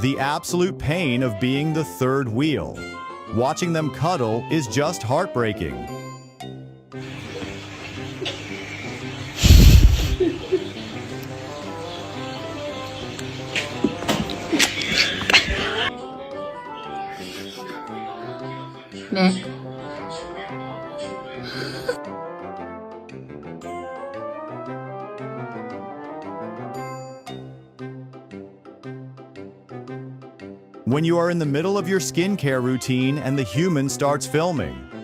The absolute pain of being the third wheel. Watching them cuddle is just heartbreaking. 네. When you are in the middle of your skincare routine and the human starts filming.